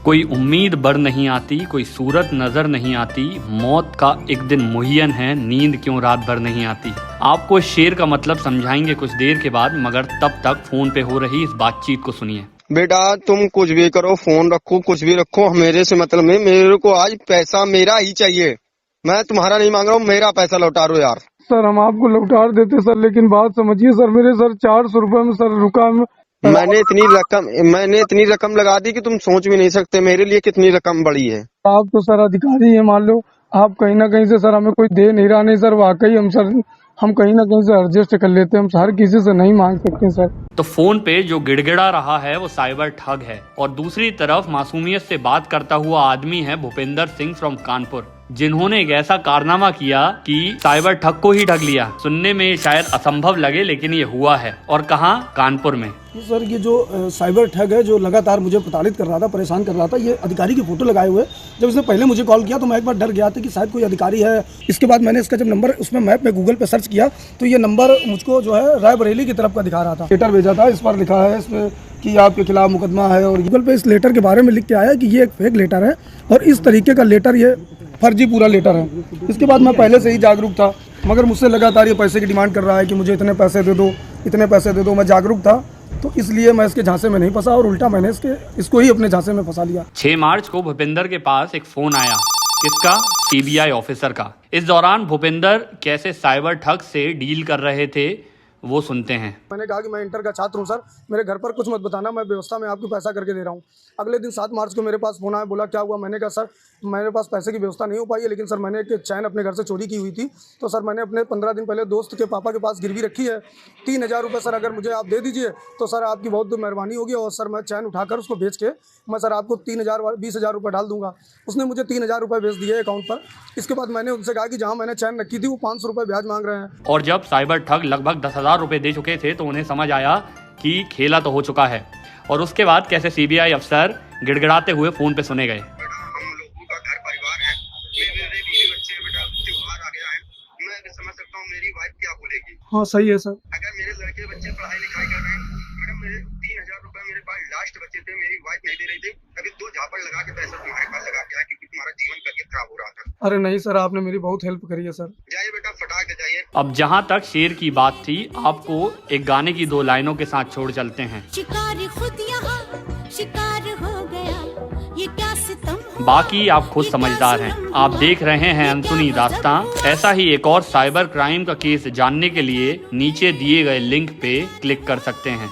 कोई उम्मीद बर नहीं आती, कोई सूरत नजर नहीं आती, मौत का एक दिन मुहैयन है, नींद क्यों रात भर नहीं आती। आपको इस शेर का मतलब समझाएंगे कुछ देर के बाद, मगर तब तक फोन पे हो रही इस बातचीत को सुनिए। बेटा तुम कुछ भी करो, फोन रखो, कुछ भी रखो, मेरे से मतलब नहीं। मेरे को आज पैसा मेरा ही चाहिए, मैं तुम्हारा नहीं मांग रहा हूँ, मेरा पैसा लौटा दो यार। सर हम आपको लौटा देते सर, लेकिन बात समझिए सर, मेरे सर 400 रुपए में सर रुका। मैंने इतनी रकम लगा दी कि तुम सोच भी नहीं सकते मेरे लिए कितनी रकम बड़ी है। आप तो सर अधिकारी हैं, मान लो आप कहीं ना कहीं से सर हमें कोई दे नहीं रहा। नहीं सर वाकई हम कहीं ना कहीं से एडजस्ट कर लेते हैं, हम हर किसी से नहीं मांग सकते सर। तो फोन पे जो गिड़गिड़ा रहा है वो साइबर ठग है, और दूसरी तरफ मासूमियत से बात करता हुआ आदमी है भूपेंद्र सिंह फ्रॉम कानपुर, जिन्होंने एक ऐसा कारनामा किया कि साइबर ठग को ही ठग लिया। सुनने में शायद असंभव लगे, लेकिन ये हुआ है। और कहाँ? कानपुर में। सर ये जो साइबर ठग है, जो लगातार मुझे प्रताड़ित कर रहा था, परेशान कर रहा था, ये अधिकारी की फोटो लगाए हुए। जब इसने पहले मुझे कॉल किया तो मैं एक बार डर गया था कि शायद कोई अधिकारी है। इसके बाद मैंने इसका जब नंबर उसमें मैप में गूगल पे सर्च किया तो ये नंबर मुझको जो है रायबरेली की तरफ का दिखा रहा था। लेटर भेजा था, इस पर लिखा है इसमें कि आपके खिलाफ मुकदमा है, और गूगल पे इस लेटर के बारे में लिख के आया कि ये एक फेक लेटर है और इस तरीके का लेटर, ये फर्जी पूरा लेटर है। इसके बाद मैं पहले से ही जागरूक था, मगर मुझसे लगातार ये पैसे की डिमांड कर रहा है कि मुझे इतने पैसे दे दो, इतने पैसे दे दो। मैं जागरूक था तो इसलिए मैं इसके झांसे में नहीं फंसा, और उल्टा मैंने इसको ही अपने झांसे में फंसा लिया। 6 मार्च को भूपेंद्र के पास एक फोन आया। किसका? सीबीआई ऑफिसर का। इस दौरान भूपेंद्र कैसे साइबर ठग से डील कर रहे थे वो सुनते हैं। मैंने कहा कि मैं इंटर का छात्र हूं सर, मेरे घर पर कुछ मत बताना, मैं व्यवस्था में आपको पैसा करके दे रहा हूं। अगले दिन 7 मार्च को मेरे पास फोन आया, बोला क्या हुआ? मैंने कहा सर मेरे पास पैसे की व्यवस्था नहीं हो पाई है, लेकिन सर मैंने एक चैन अपने घर से चोरी की हुई थी, तो सर मैंने अपने 15 दिन पहले दोस्त के पापा के पास गिरवी रखी है। 3000 रुपये सर अगर मुझे आप दे दीजिए तो सर आपकी बहुत मेहरबानी होगी, और सर मैं चैन उठाकर उसको बेच के मैं सर आपको 20,000 रुपये डाल दूंगा। उसने मुझे 3000 रुपये भेज दिए अकाउंट पर। इसके बाद मैंने उनसे कहा कि जहाँ मैंने चैन रखी थी वो 500 रुपये ब्याज मांग रहे हैं। और जब साइबर ठग लगभग 10,000 रुपए दे चुके थे तो उन्हें समझ आया कि खेला तो हो चुका है। और उसके बाद कैसे सीबीआई अफसर गिड़गिड़ाते हुए फोन पे सुने गए। हाँ सही है सर। अगर मेरे लड़के बच्चे पढ़ाई लिखाई कर रहे हैं मैडम, मेरे 3000 रुपए मेरे पास लास्ट बच्चे थे, मेरी वाइफ नहीं दे रही थी, अभी 2 झापड़ लगा के पैसा तुम्हारे पास लगा के आया क्योंकि तुम्हारा जीवन करियर खराब हो रहा था। अरे नहीं सर, आपने मेरी बहुत हेल्प करी है सर। जाइए बेटा, फटाक से जाइए। अब जहाँ तक शेर की बात थी, आपको एक गाने की 2 लाइनों के साथ छोड़ चलते हैं। शिकार खुद यहाँ शिकार हो गया, ये क्या सितम हुआ, बाकी आप खुद समझदार हैं। आप देख रहे हैं अनसुनी दास्तां। ऐसा ही एक और साइबर क्राइम का केस जानने के लिए नीचे दिए गए लिंक पे क्लिक कर सकते हैं।